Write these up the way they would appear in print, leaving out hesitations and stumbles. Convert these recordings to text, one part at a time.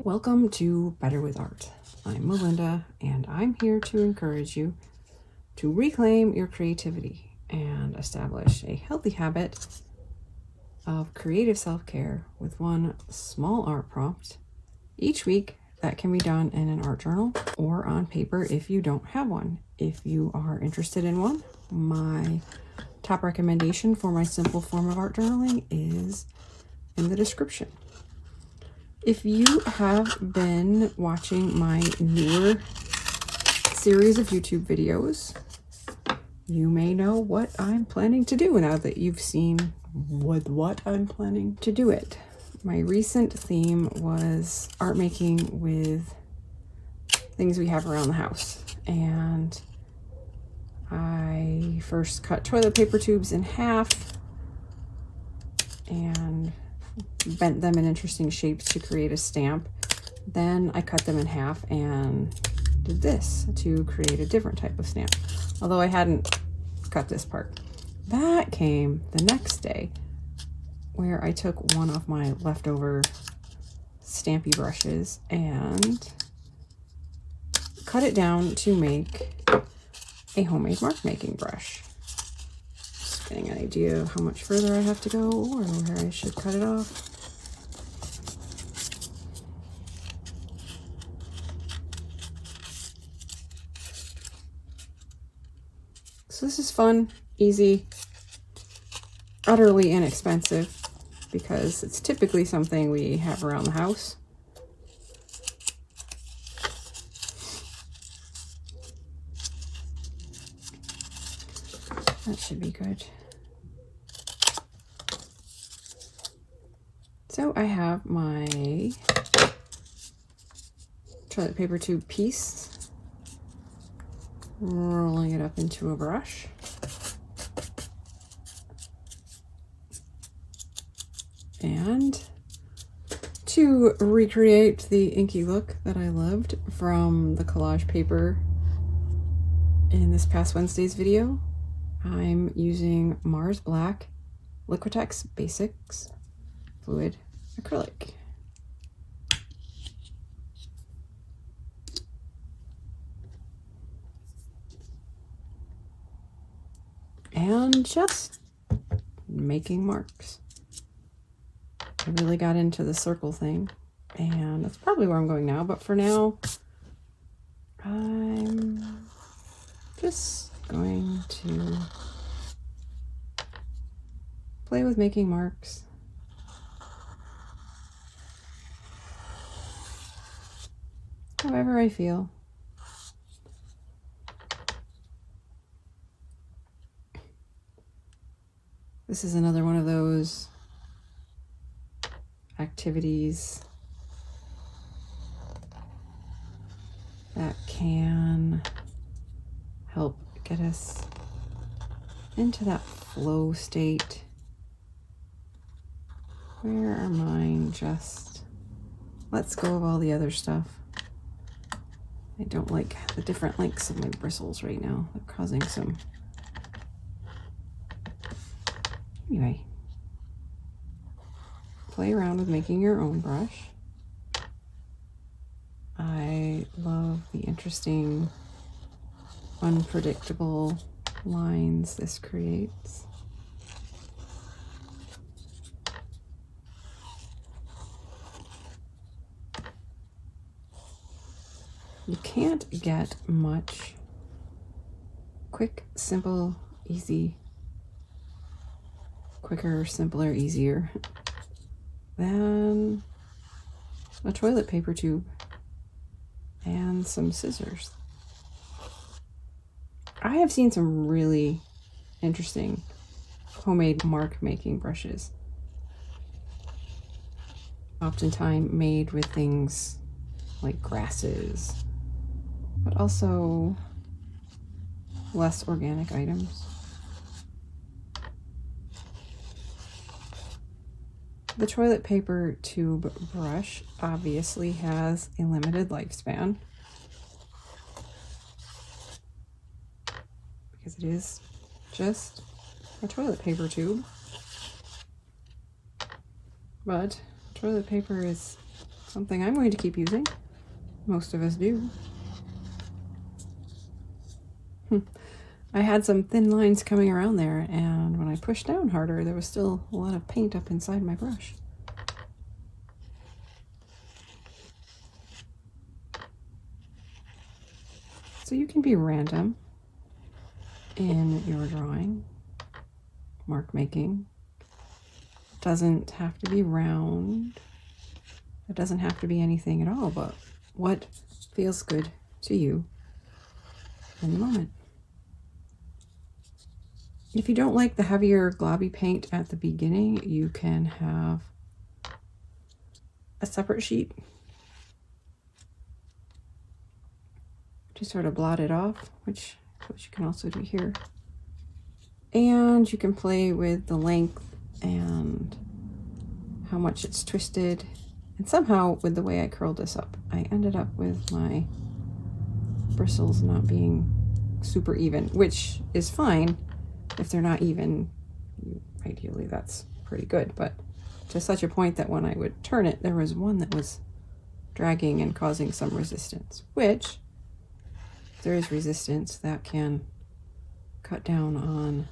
Welcome to Better with Art. I'm Melinda, and I'm here to encourage you to reclaim your creativity and establish a healthy habit of creative self-care with one small art prompt each week that can be done in an art journal or on paper if you don't have one. If you are interested in one, my top recommendation for my simple form of art journaling is in the description. If you have been watching my newer series of YouTube videos, you may know what I'm planning to do now that you've seen what I'm planning to do it. My recent theme was art making with things we have around the house. And I first cut toilet paper tubes in half and bent them in interesting shapes to create a stamp. Then I cut them in half and did this to create a different type of stamp, although I hadn't cut this part. That came the next day, where I took one of my leftover stampy brushes and cut it down to make a homemade mark making brush. Just getting an idea of how much further I have to go or where I should cut it off. So this is fun, easy, utterly inexpensive because it's typically something we have around the house. That should be good. So I have my toilet paper tube piece, rolling it up into a brush. And to recreate the inky look that I loved from the collage paper in this past Wednesday's video, I'm using Mars Black Liquitex Basics fluid acrylic. And just making marks. I really got into the circle thing, and that's probably where I'm going now, but for now, I'm just going to play with making marks. However I feel. This is another one of those activities that can help get us into that flow state where our mind just lets go of all the other stuff. I don't like the different lengths of my bristles right now. They're causing some... Anyway, play around with making your own brush. I love the interesting, unpredictable lines this creates. You can't get much quick, simple, easy, quicker, simpler, easier than a toilet paper tube and some scissors. I have seen some really interesting homemade mark making brushes, oftentimes made with things like grasses, but also less organic items. The toilet paper tube brush obviously has a limited lifespan because it is just a toilet paper tube. But toilet paper is something I'm going to keep using. Most of us do. I had some thin lines coming around there, and when I pushed down harder, there was still a lot of paint up inside my brush. So you can be random in your drawing. Mark making. It doesn't have to be round. It doesn't have to be anything at all, but what feels good to you in the moment. If you don't like the heavier globby paint at the beginning, you can have a separate sheet to sort of blot it off, which you can also do here. And you can play with the length and how much it's twisted. And somehow, with the way I curled this up, I ended up with my bristles not being super even, which is fine. If they're not even, ideally that's pretty good, but to such a point that when I would turn it, there was one that was dragging and causing some resistance, which, if there is resistance, that can cut down on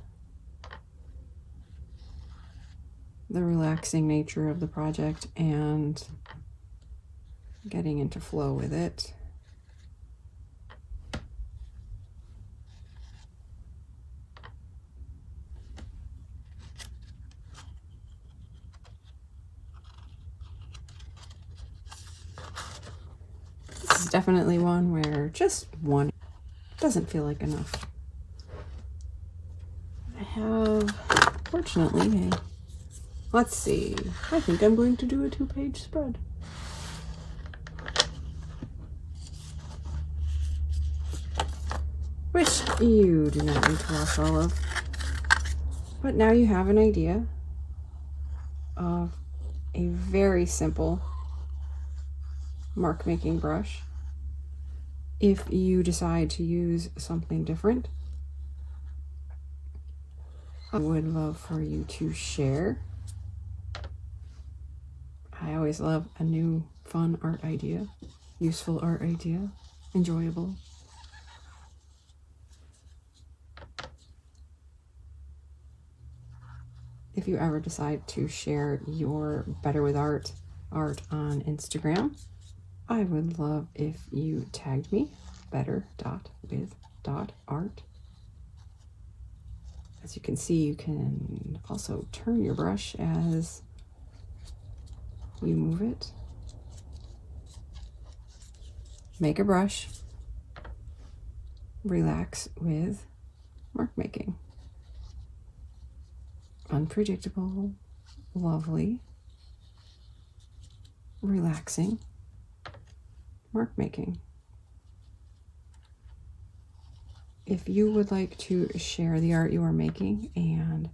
the relaxing nature of the project and getting into flow with it. This is definitely one where just one doesn't feel like enough. I have, fortunately, let's see, I think I'm going to do a 2-page spread. Which you do not need to wash all of. But now you have an idea of a very simple mark making brush. If you decide to use something different, I would love for you to share. I always love a new fun art idea, useful art idea, enjoyable. If you ever decide to share your Better with Art on Instagram, I would love if you tagged me, better.with.art. As you can see, you can also turn your brush as you move it. Make a brush. Relax with mark making. Unpredictable, lovely, relaxing mark making. If you would like to share the art you are making and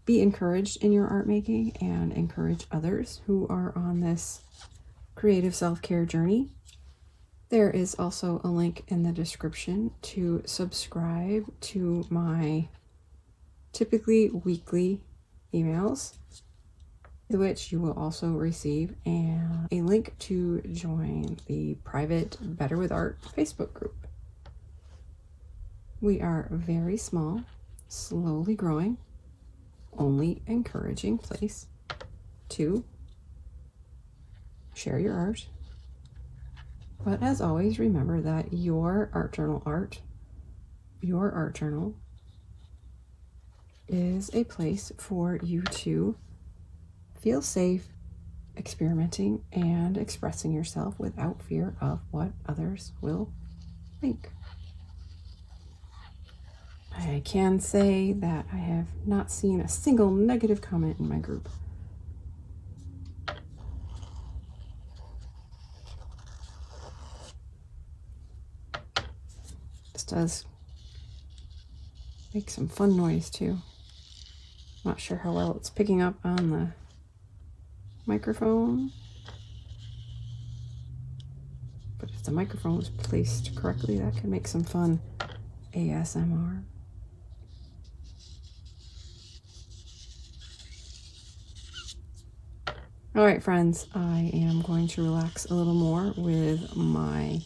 be encouraged in your art making and encourage others who are on this creative self-care journey, there is also a link in the description to subscribe to my typically weekly emails, which you will also receive, and a link to join the private Better with Art Facebook group. We are very small, slowly growing, only encouraging place to share your art. But as always, remember that your art journal is a place for you to feel safe experimenting and expressing yourself without fear of what others will think. I can say that I have not seen a single negative comment in my group. This does make some fun noise too. Not sure how well it's picking up on the microphone, but if the microphone was placed correctly, that could make some fun ASMR. All right, friends, I am going to relax a little more with my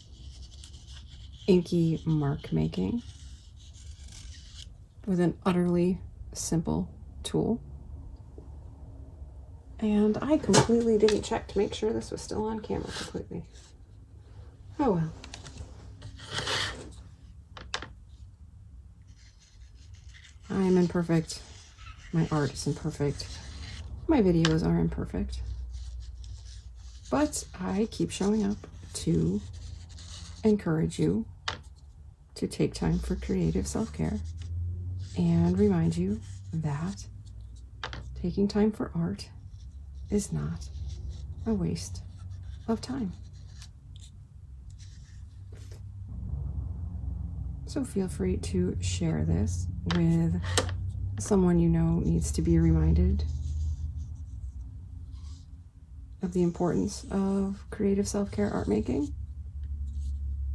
inky mark making with an utterly simple tool. And I completely didn't check to make sure this was still on camera completely. Oh well. I am imperfect. My art is imperfect. My videos are imperfect. But I keep showing up to encourage you to take time for creative self-care and remind you that taking time for art is not a waste of time. So feel free to share this with someone you know needs to be reminded of the importance of creative self-care art making.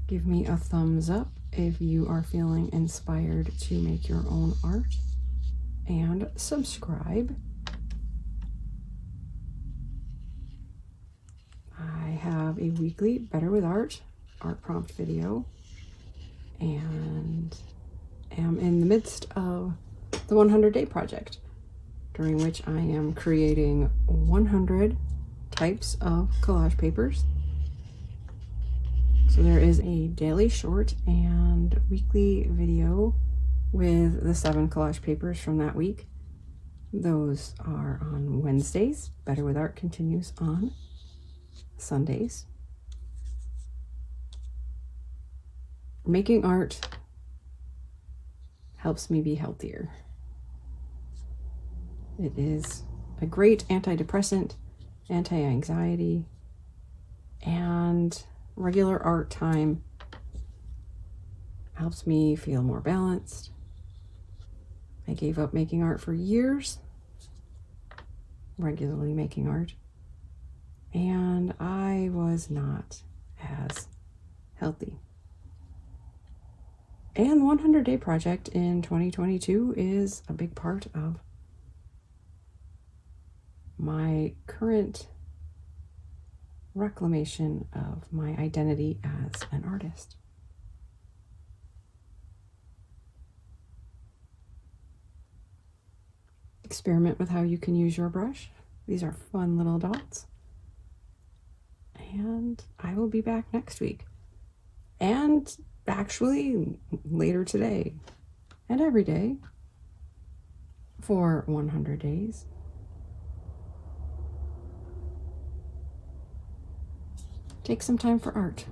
Give me a thumbs up if you are feeling inspired to make your own art, and subscribe. I have a weekly Better with Art prompt video, and am in the midst of the 100-day project, during which I am creating 100 types of collage papers. So there is a daily short and weekly video with the 7 collage papers from that week. Those are on Wednesdays. Better with Art continues on Sundays. Making art helps me be healthier. It is a great antidepressant, anti-anxiety, and regular art time helps me feel more balanced. I gave up making art for years, regularly making art, and I was not as healthy. And the 100-day project in 2022 is a big part of my current reclamation of my identity as an artist. Experiment with how you can use your brush. These are fun little dots. And I will be back next week. And actually later today and every day for 100 days. Take some time for art.